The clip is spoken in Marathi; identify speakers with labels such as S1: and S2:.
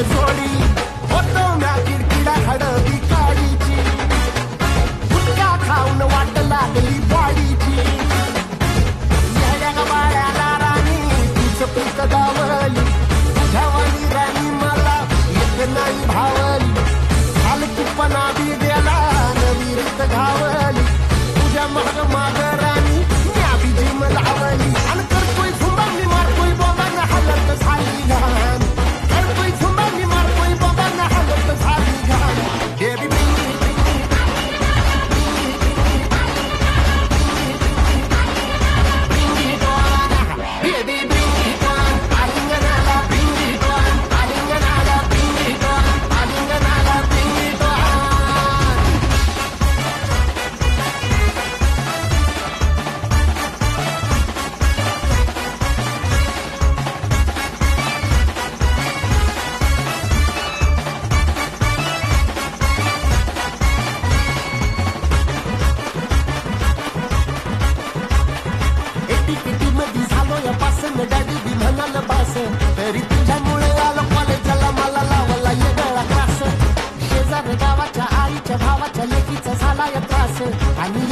S1: जोडी होतो म्या किडकिडा हडवी काडीची गुटखा खाऊन वाट लागली बॉडीची येड्या गबाळ्याला राणी तीच पीक गावली तुझ्यावाली राणी मला एक नाही भावली हलकीपणा बी गेला नवी रीत घावली तुझ्या माग माग राणी म्या बी जिम लावली आणि करतोय झुंबा मी मारतोय बाबा ना हालत झाली घाण करतोय झुंबा मी मारतोय बाबा ना हालत झाली घाण बेबी डॅडी बी म्हणाल बास तरी तुझ्यामुळे आलो कॉलेजला मला लावला येगळा क्लास शेजार गावाच्या आईच्या भावाच्या लेकीचा झाला या त्रास आणि